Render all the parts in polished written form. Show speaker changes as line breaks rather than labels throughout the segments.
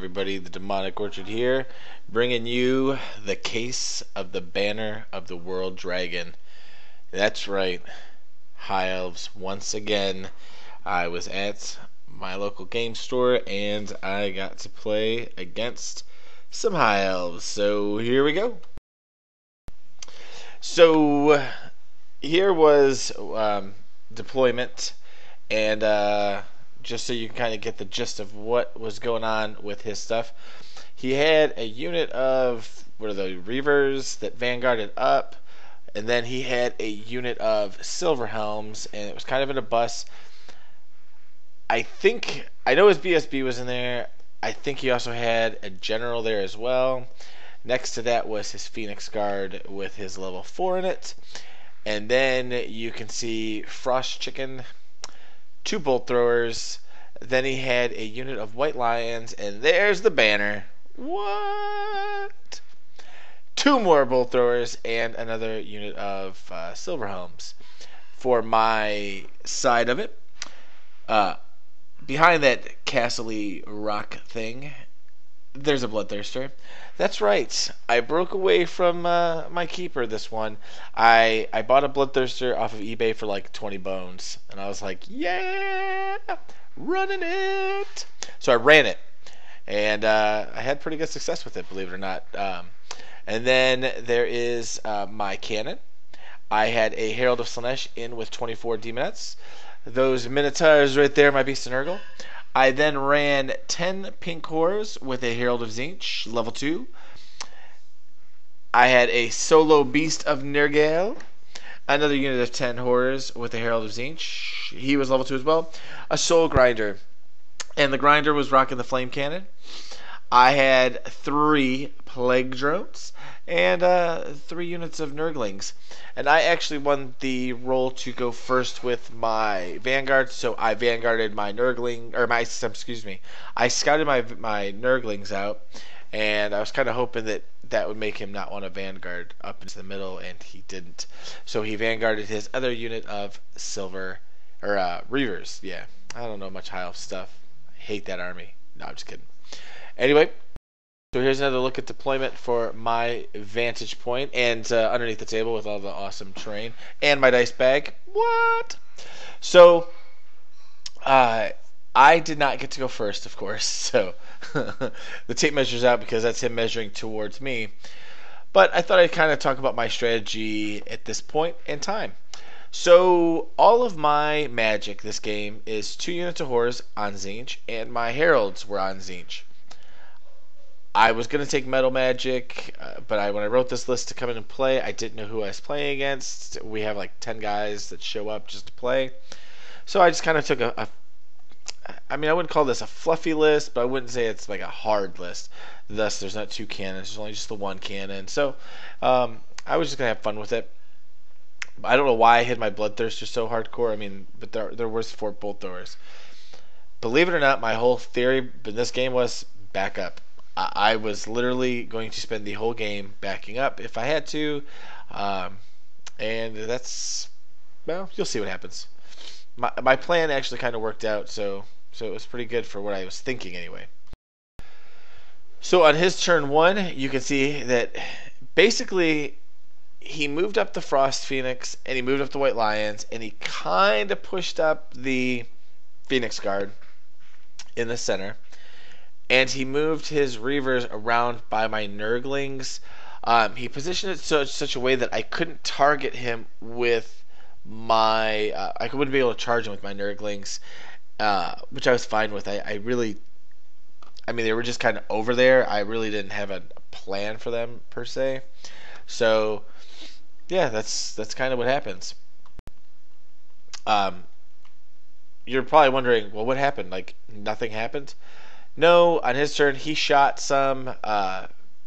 everybody, the Demonic Orchard here, bringing you the case of the Banner of the World Dragon. That's right, High Elves. Once again, I was at my local game store and I got to play against some High Elves. So here we go. So here was deployment, and just so you can kind of get the gist of what was going on with his stuff. He had a unit of, what are the Reavers that vanguarded up, and then he had a unit of Silver Helms, and it was kind of in a bus. I know his BSB was in there. I think he also had a general there as well. Next to that was his Phoenix Guard with his level 4 in it. And then you can see Frost Chicken, 2 Bolt Throwers. Then he had a unit of White Lions, and there's the banner. What? 2 more Bolt Throwers and another unit of Silver Helms. For my side of it, behind that castle-y rock thing, there's a Bloodthirster. That's right. I broke away from my keeper this one. I bought a Bloodthirster off of eBay for like 20 bones. And I was like, yeah, running it. So I ran it. And I had pretty good success with it, believe it or not. And then there is my cannon. I had a Herald of Slaanesh in with 24 Demonettes. Those Minotaurs right there, my Beast and Nurgle. I then ran 10 Pink Horrors with a Herald of Tzeentch, level 2. I had a solo Beast of Nurgle, another unit of 10 Horrors with a Herald of Tzeentch. He was level 2 as well. A Soul Grinder, and the Grinder was rocking the Flame Cannon. I had 3 Plague Drones and 3 units of Nurglings. And I actually won the role to go first with my Vanguard, so I Vanguarded my Nurgling, or I scouted my Nurglings out, and I was kind of hoping that would make him not want to Vanguard up into the middle, and he didn't. So he Vanguarded his other unit of Reavers. Yeah, I don't know much High Elf stuff. I hate that army. No, I'm just kidding. Anyway, so here's another look at deployment for my vantage point, and underneath the table with all the awesome terrain and my dice bag. What? So I did not get to go first, of course. So the tape measures out because that's him measuring towards me. But I thought I'd kind of talk about my strategy at this point in time. So all of my magic this game is 2 units of Horrors on Tzeentch, and my Heralds were on Tzeentch. I was going to take Metal Magic, but when I wrote this list to come in and play, I didn't know who I was playing against. We have like 10 guys that show up just to play. So I just kind of took I wouldn't call this a fluffy list, but I wouldn't say it's like a hard list. Thus, there's not 2 cannons. There's only just the 1 cannon. So I was just going to have fun with it. I don't know why I hit my Bloodthirster so hardcore. But there was 4 Bolt Throwers. Believe it or not, my whole theory in this game was back up. I was literally going to spend the whole game backing up if I had to, and that's, well, you'll see what happens. My plan actually kind of worked out, so it was pretty good for what I was thinking anyway. So on his turn 1, you can see that basically he moved up the Frost Phoenix, and he moved up the White Lions, and he kind of pushed up the Phoenix Guard in the center. And he moved his Reavers around by my Nurglings. He positioned it such a way that I couldn't target him with my... I wouldn't be able to charge him with my Nurglings, which I was fine with. They were just kind of over there. I really didn't have a plan for them, per se. So, yeah, that's kind of what happens. You're probably wondering, well, what happened? Like, nothing happened? No, on his turn, he shot some.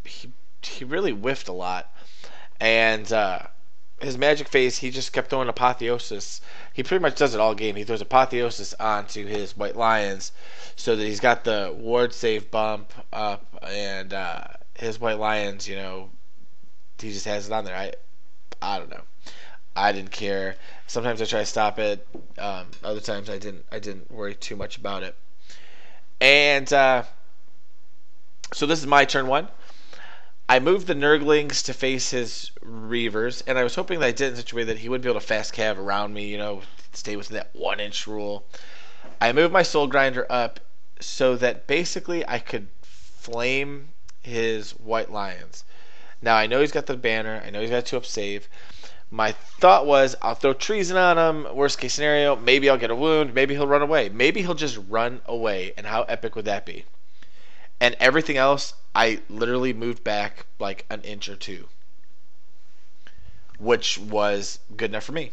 He really whiffed a lot. And his magic phase, he just kept throwing Apotheosis. He pretty much does it all game. He throws Apotheosis onto his White Lions so that he's got the ward save bump up, and his White Lions, he just has it on there. I don't know. I didn't care. Sometimes I try to stop it. Other times I didn't worry too much about it. And So this is my turn 1. I moved the Nurglings to face his Reavers, and I was hoping that I did it in such a way that he wouldn't be able to fast cav around me, stay within that 1-inch rule. I moved my Soul Grinder up so that basically I could flame his White Lions. Now, I know he's got the banner. I know he's got a 2-up save. My thought was, I'll throw treason on him. Worst case scenario, maybe I'll get a wound. Maybe he'll run away. Maybe he'll just run away. And how epic would that be? And everything else, I literally moved back like an inch or 2. Which was good enough for me.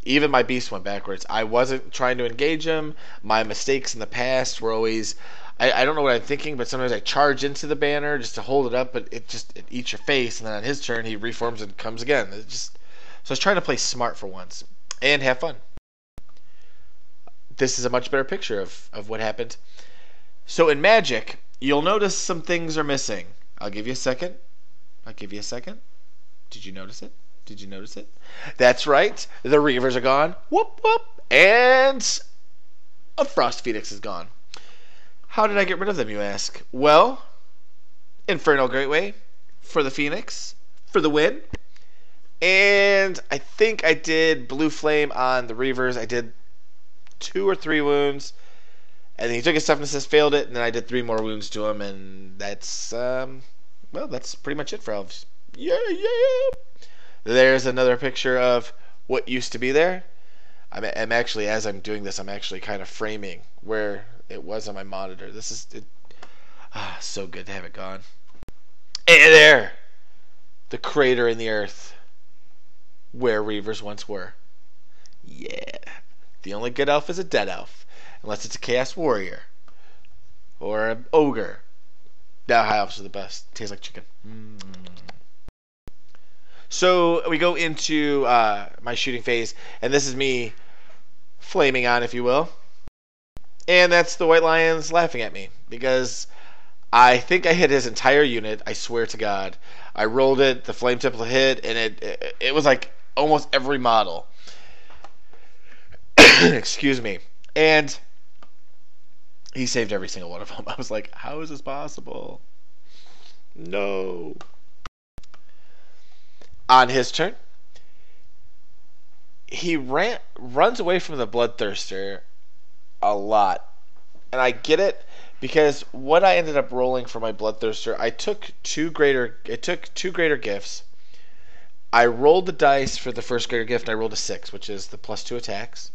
Even my beast went backwards. I wasn't trying to engage him. My mistakes in the past were always... I don't know what I'm thinking, but sometimes I charge into the banner just to hold it up, but it eats your face, and then on his turn he reforms and comes again. So I was trying to play smart for once and have fun. This is a much better picture of what happened. So in Magic, you'll notice some things are missing. I'll give you a second. Did you notice it? That's right. The Reavers are gone. Whoop, whoop. And a Frost Phoenix is gone. How did I get rid of them, you ask? Well, Infernal Greatway for the Phoenix for the win. And I think I did Blue Flame on the Reavers. I did 2 or 3 wounds. And then he took his toughness, failed it, and then I did 3 more wounds to him. And that's, that's pretty much it for elves. Yeah. There's another picture of what used to be there. I'm actually, as I'm doing this, I'm actually kind of framing where it was on my monitor. This is so good to have it gone. And there, the crater in the earth where Reavers once were. Yeah, the only good elf is a dead elf, unless it's a Chaos Warrior or an ogre. Now high elves are the best. Tastes like chicken. So we go into my shooting phase, and this is me flaming on, if you will. And that's the White Lions laughing at me, because I think I hit his entire unit. I swear to God. I rolled it, the Flame Temple hit, and it was like almost every model. Excuse me. And he saved every single one of them. I was like, how is this possible? No. On his turn, he runs away from the Bloodthirster a lot. And I get it, because what I ended up rolling for my Bloodthirster, I took two greater gifts. I rolled the dice for the first greater gift, and I rolled a 6, which is the +2 attacks.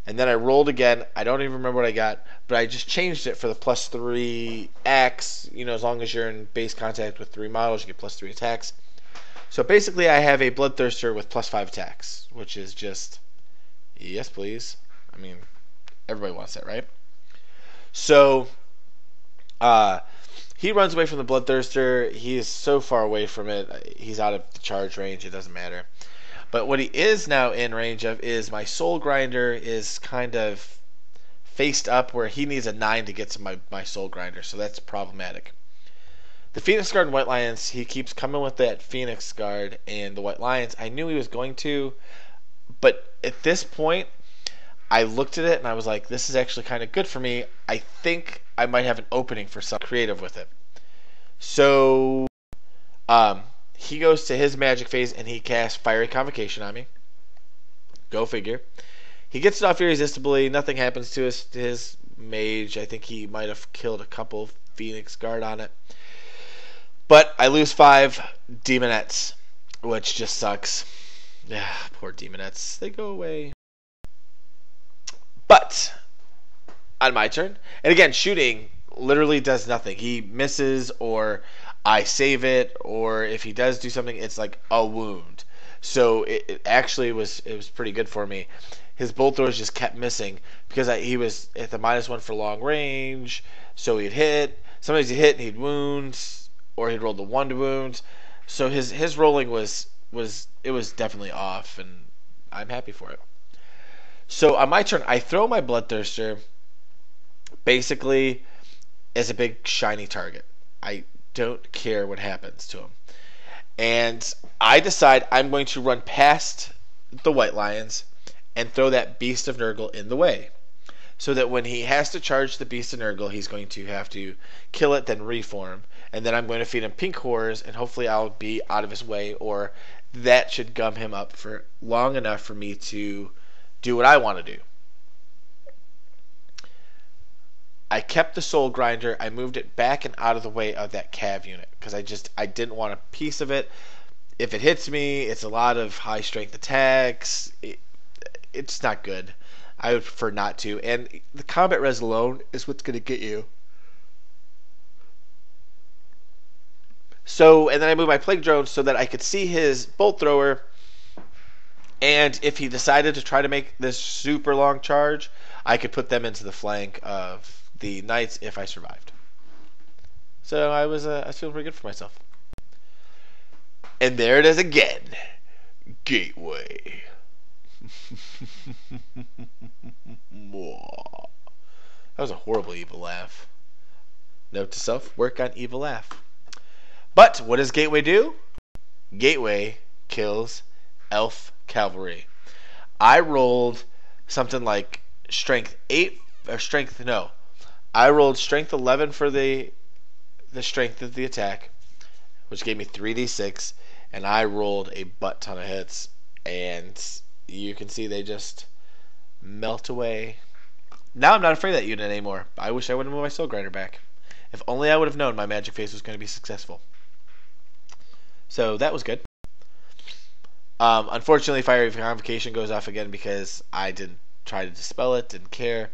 And then I rolled again. I don't even remember what I got, but I just changed it for the +3 axe. As long as you're in base contact with 3 models, you get +3 attacks. So basically, I have a Bloodthirster with +5 attacks, which is just, yes, please. I mean, everybody wants that, right? So, he runs away from the Bloodthirster. He is so far away from it. He's out of the charge range. It doesn't matter. But what he is now in range of is my Soul Grinder is kind of faced up where he needs a 9 to get to my Soul Grinder. So that's problematic. The Phoenix Guard and White Lions, he keeps coming with that Phoenix Guard and the White Lions. I knew he was going to, but at this point, I looked at it and I was like, this is actually kind of good for me. I think I might have an opening for something creative with it. So, he goes to his magic phase and he casts Fiery Convocation on me. Go figure. He gets it off irresistibly. Nothing happens to his mage. I think he might have killed a couple Phoenix Guard on it. But I lose 5 Demonettes, which just sucks. Yeah, poor Demonettes. They go away. But on my turn, and again, shooting literally does nothing. He misses, or I save it, or if he does do something, it's like a wound. So it actually was pretty good for me. His bolt throws just kept missing because he was at the -1 for long range, so he'd hit. Sometimes he'd hit and he'd wound, or he'd roll the 1 to wound. So his rolling was definitely off, and I'm happy for it. So on my turn, I throw my Bloodthirster basically as a big shiny target. I don't care what happens to him. And I decide I'm going to run past the White Lions and throw that Beast of Nurgle in the way. so that when he has to charge the Beast of Nurgle, he's going to have to kill it, then reform. And then I'm going to feed him pink horrors, and hopefully I'll be out of his way, or that should gum him up for long enough for me to do what I want to do. I kept the Soul Grinder. I moved it back and out of the way of that Cav unit because I didn't want a piece of it. If it hits me, it's a lot of high strength attacks. It's not good. I would prefer not to. And the combat res alone is what's going to get you. So, and then I moved my Plague Drone so that I could see his Bolt Thrower. And if he decided to try to make this super long charge, I could put them into the flank of the Knights if I survived. So I was feeling pretty good for myself. And there it is again. Gateway. That was a horrible evil laugh. Note to self, work on evil laugh. But what does Gateway do? Gateway kills Elf Cavalry. I rolled something like strength 8 or strength no. I rolled strength 11 for the strength of the attack, which gave me 3d6, and I rolled a butt ton of hits, and you can see they just melt away. Now I'm not afraid of that unit anymore. I wish I would have moved my Soul Grinder back. If only I would have known my Magic Phase was going to be successful. So that was good. Unfortunately, Fiery Convocation goes off again because I didn't try to dispel it, didn't care,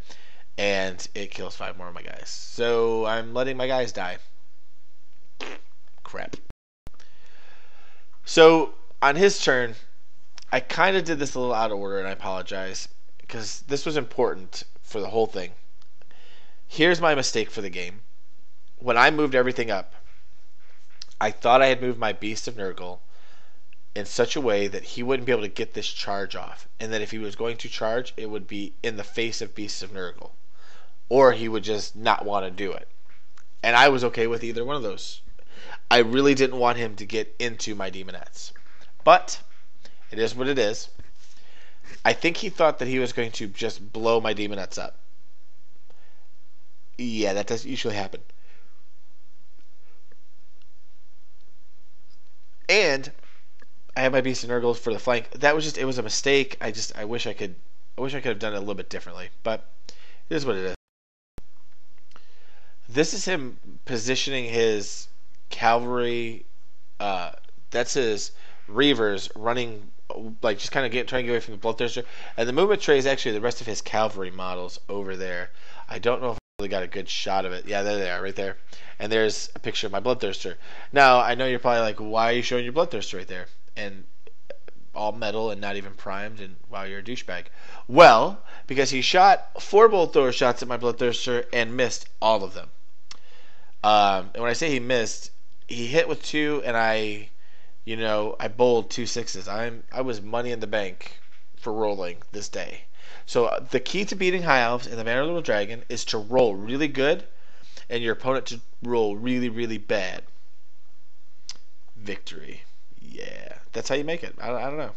and it kills 5 more of my guys. So I'm letting my guys die. Crap. So on his turn, I kind of did this a little out of order, and I apologize, because this was important for the whole thing. Here's my mistake for the game. When I moved everything up, I thought I had moved my Beast of Nurgle in such a way that he wouldn't be able to get this charge off, and that if he was going to charge, it would be in the face of Beast of Nurgle, or he would just not want to do it. And I was okay with either one of those. I really didn't want him to get into my Demonettes. But it is what it is. I think he thought that he was going to just blow my Demonettes up. Yeah, that doesn't usually happen. And I have my Beast of Nurgle for the flank. That was just, it was a mistake. I wish I could have done it a little bit differently. But it is what it is. This is him positioning his cavalry. That's his Reavers running, like just kind of trying to get away from the Bloodthirster. And the movement tray is actually the rest of his cavalry models over there. I don't know if I really got a good shot of it. Yeah, there they are, right there. And there's a picture of my Bloodthirster. Now, I know you're probably like, why are you showing your Bloodthirster right there? And all metal and not even primed, and wow, you're a douchebag. Well, because he shot 4 bolt thrower shots at my Bloodthirster and missed all of them. And when I say he missed, he hit with 2, and I bowled 2 6s. I was money in the bank for rolling this day. So the key to beating High Elves in the Banner of the Little Dragon is to roll really good, and your opponent to roll really, really bad. Victory. Yeah, that's how you make it. I don't know.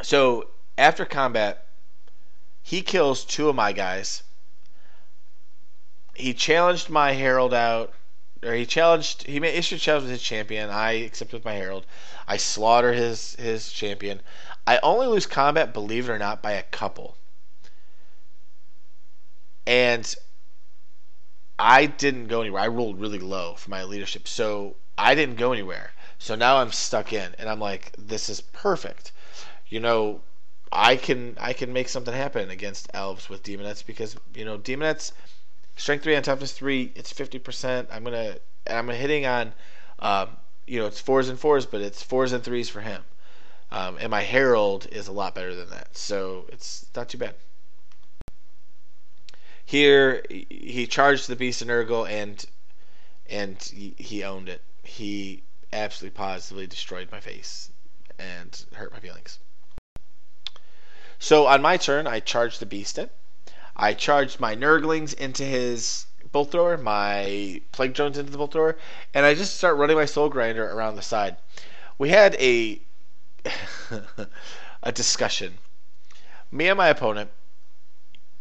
So after combat, he kills 2 of my guys. He challenged my Herald out, or he issued a challenge with his champion. I accepted with my Herald. I slaughter his champion. I only lose combat, believe it or not, by a couple. And I didn't go anywhere. I rolled really low for my leadership, so I didn't go anywhere. So now I'm stuck in, and I'm like, this is perfect. I can make something happen against elves with Demonettes because Demonettes strength 3 on toughness 3. It's 50%. I'm hitting on it's 4s and 4s, but it's 4s and 3s for him. And my Herald is a lot better than that, so it's not too bad. Here he charged the Beast of Nurgle and he owned it. He absolutely positively destroyed my face and hurt my feelings. So on my turn, I charged the Beast in. I charged my Nurglings into his Bolt Thrower, my Plague Drones into the Bolt Thrower, and I just start running my Soul Grinder around the side. We had a discussion. Me and my opponent,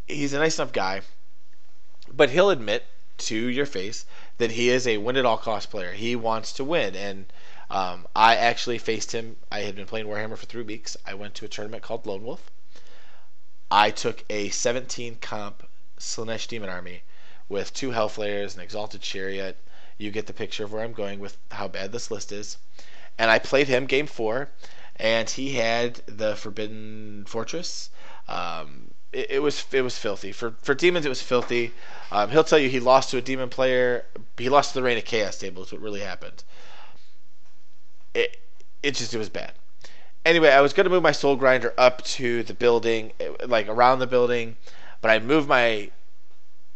he's a nice enough guy, but he'll admit to your face that he is a win at all cost player. He wants to win, and I actually faced him. I had been playing Warhammer for 3 weeks. I went to a tournament called Lone Wolf. I took a 17 comp Slanesh Demon Army with 2 Hellflayers, an Exalted Chariot. You get the picture of where I'm going with how bad this list is. And I played him game 4, and he had the Forbidden Fortress. It was filthy. For demons, it was filthy. He'll tell you he lost to a demon player. He lost to the Reign of Chaos table. Is what really happened. It was bad. Anyway, I was going to move my Soul Grinder up to the building, like around the building, but I moved my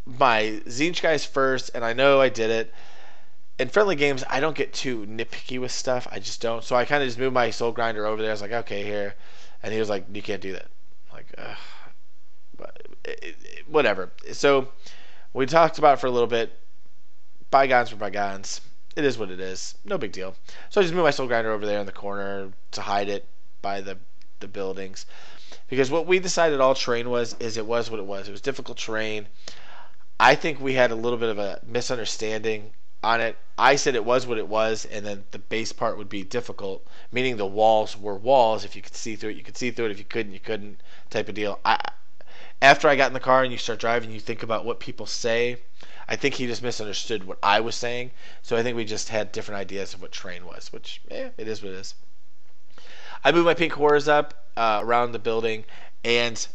Zinch guys first, and I know I did it. In friendly games, I don't get too nitpicky with stuff. I just don't. So I kind of just moved my Soul Grinder over there. I was like, okay, here. And he was like, you can't do that. I'm like, but whatever. So we talked about it for a little bit. Bygones were bygones. It is what it is. No big deal. So I just moved my Soul Grinder over there in the corner to hide it by the buildings. Because what we decided all terrain was it was what it was. It was difficult terrain. I think we had a little bit of a misunderstanding on it. I said it was what it was, and then the base part would be difficult, meaning the walls were walls. If you could see through it, you could see through it. If you couldn't, you couldn't, type of deal. After I got in the car and you start driving, you think about what people say. I think he just misunderstood what I was saying, so I think we just had different ideas of what terrain was, which, it is what it is. I moved my pink horrors up around the building, and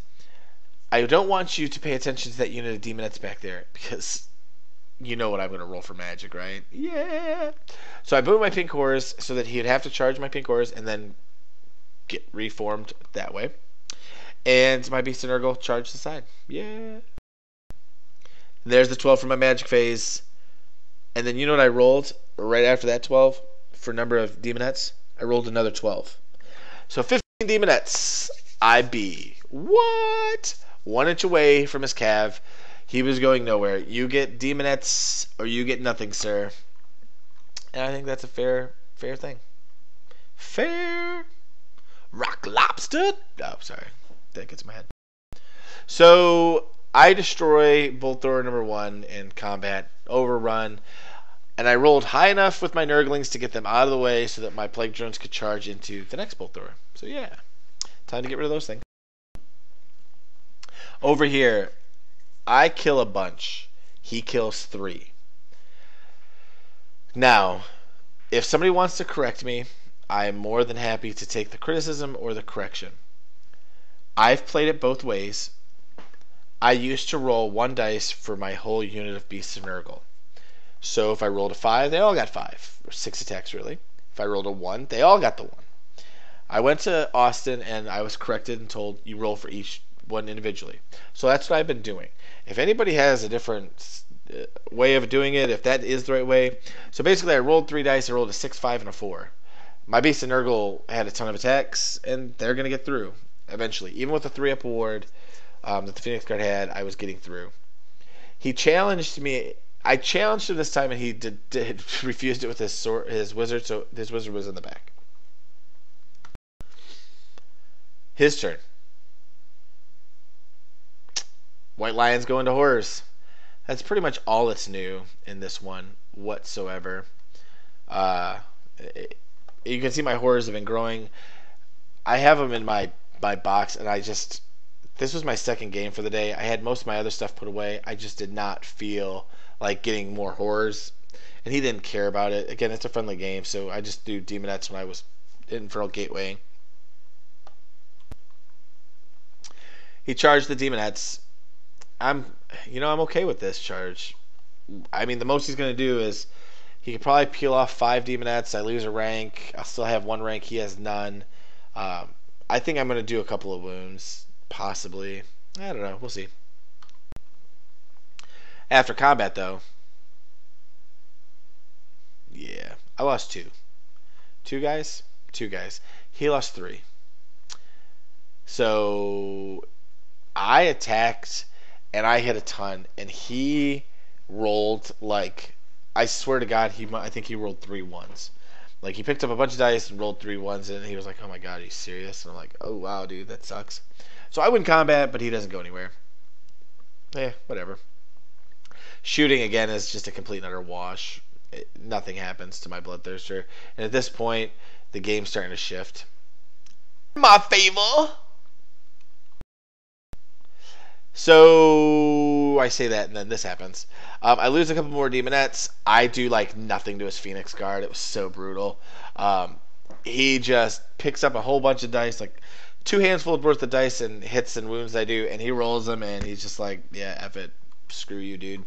I don't want you to pay attention to that unit of demonettes back there, because you know what I'm going to roll for magic, right? Yeah. So I moved my pink horrors so that he would have to charge my pink horrors and then get reformed that way. And my Beast of Nurgle charged aside. Yeah. There's the 12 for my magic phase. And then you know what I rolled right after that 12 for number of demonettes? I rolled another 12. So 15 demonettes. IB. What? 1 inch away from his cav. He was going nowhere. You get demonettes or you get nothing, sir. And I think that's a fair thing. Fair. Rock lobster. Oh, sorry. That gets my head. So I destroy Bolt Thrower number 1 in combat, overrun, and I rolled high enough with my Nurglings to get them out of the way so that my Plague Drones could charge into the next Bolt Thrower. So yeah, time to get rid of those things. Over here, I kill a bunch. He kills 3. Now, if somebody wants to correct me, I am more than happy to take the criticism or the correction. I've played it both ways. I used to roll 1 dice for my whole unit of Beasts of Nurgle. So if I rolled a 5, they all got 5. Or 6 attacks, really. If I rolled a 1, they all got the 1. I went to Austin and I was corrected and told you roll for each one individually. So that's what I've been doing. If anybody has a different way of doing it, if that is the right way. So basically I rolled 3 dice. I rolled a 6, 5, and a 4. My Beast of Nurgle had a ton of attacks, and they're going to get through eventually. Even with the 3-up award that the Phoenix Guard had, I was getting through. He challenged me. I challenged him this time, and he did refused it with his wizard, so his wizard was in the back. His turn. White Lions go into horrors. That's pretty much all that's new in this one whatsoever. You can see my horrors have been growing. I have them in my box, and this was my second game for the day. I had most of my other stuff put away. I just did not feel like getting more horrors, and he didn't care about it. Again, it's a friendly game, so I just do demonettes when I was Infernal Gateway. He charged the demonettes. I'm okay with this charge. I mean, the most he's going to do is he could probably peel off 5 demonettes. I lose a rank. I'll still have 1 rank. He has none. I think I'm going to do a couple of wounds, possibly. I don't know. We'll see. After combat, though, yeah, I lost 2. 2 guys? 2 guys. He lost 3. So I attacked, and I hit a ton, and he rolled like, I swear to God, I think he rolled 3 1s. Like, he picked up a bunch of dice and rolled 3 1s, and he was like, oh my God, are you serious? And I'm like, oh wow, dude, that sucks. So I win combat, but he doesn't go anywhere. Whatever. Shooting again is just a complete and utter wash. Nothing happens to my Bloodthirster. And at this point, the game's starting to shift. My favor. So I say that, and then this happens. I lose a couple more Demonettes. I do like nothing to his Phoenix Guard. It was so brutal. He just picks up a whole bunch of dice, like 2 handfuls worth of dice and hits and wounds I do, and he rolls them, and he's just like, yeah, F it, screw you, dude.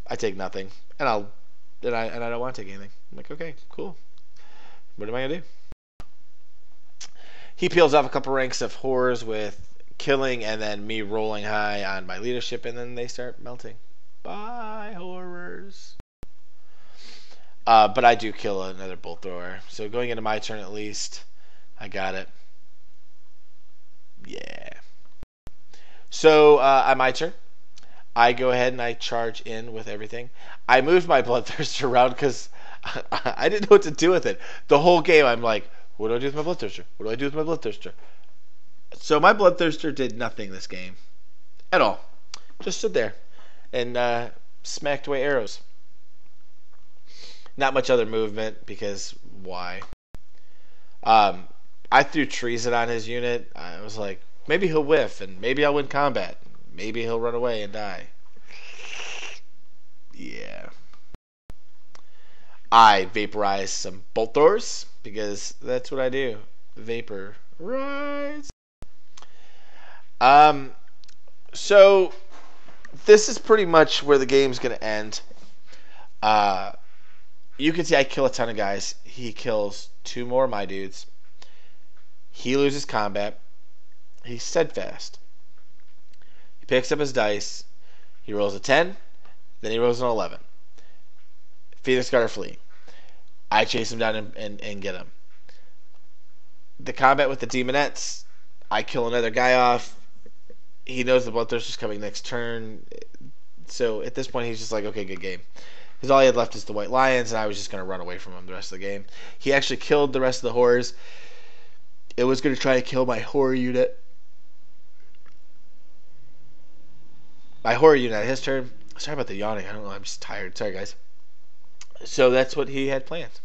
I take nothing, and I don't want to take anything. I'm like, okay, cool. What am I gonna do? He peels off a couple ranks of horrors with killing, and then me rolling high on my leadership, and then they start melting. Bye, horrors. But I do kill another bolt thrower. So going into my turn at least, I got it. Yeah. So on my turn, I go ahead and I charge in with everything. I moved my Bloodthirster around because I didn't know what to do with it. The whole game, I'm like, what do I do with my Bloodthirster? What do I do with my Bloodthirster? So my Bloodthirster did nothing this game. At all. Just stood there and smacked away arrows. Not much other movement, because why? I threw treason on his unit. I was like, maybe he'll whiff, and maybe I'll win combat. Maybe he'll run away and die. Yeah. I vaporized some bolt throwers, because that's what I do. Vaporize. So this is pretty much where the game's going to end. You can see I kill a ton of guys. He kills 2 more of my dudes. He loses combat. He's steadfast. He picks up his dice. He rolls a 10. Then he rolls an 11. Phoenix Guard are fleeing. I chase him down and get him. The combat with the Demonettes, I kill another guy off. He knows the Bloodthirster's coming next turn. So at this point, he's just like, okay, good game. Because all he had left is the White Lions, and I was just going to run away from him the rest of the game. He actually killed the rest of the horrors. It was going to try to kill my horror unit. My horror unit at his turn. Sorry about the yawning. I don't know. I'm just tired. Sorry, guys. So that's what he had planned.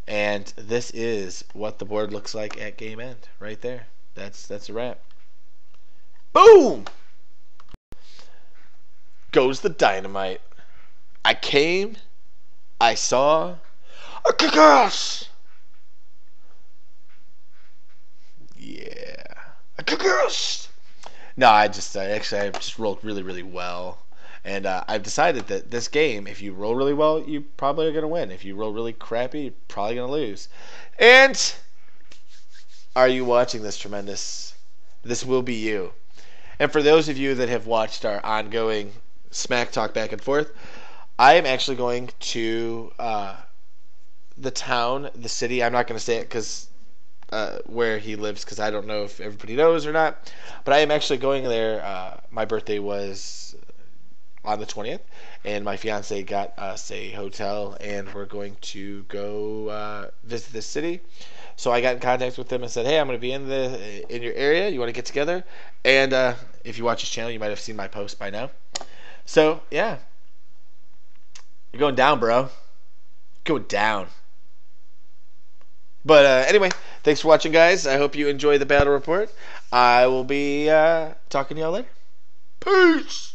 And this is what the board looks like at game end. Right there. That's a wrap. Boom! Goes the dynamite. I came, I saw a kick-ass. Yeah, a kick-ass. No, I just rolled really, really well, and I've decided that this game, if you roll really well, you probably are gonna win. If you roll really crappy, you're probably gonna lose. And are you watching this tremendous? This will be you. And for those of you that have watched our ongoing smack talk back and forth, I am actually going to the town, the city. I'm not going to say it because where he lives, because I don't know if everybody knows or not. But I am actually going there. My birthday was on the 20th, and my fiance got us a hotel, and we're going to go visit this city. So I got in contact with them and said, hey, I'm going to be in your area. You want to get together? And if you watch his channel, you might have seen my post by now. So, yeah. You're going down, bro. Going down. But anyway, thanks for watching, guys. I hope you enjoy the battle report. I will be talking to y'all later. Peace!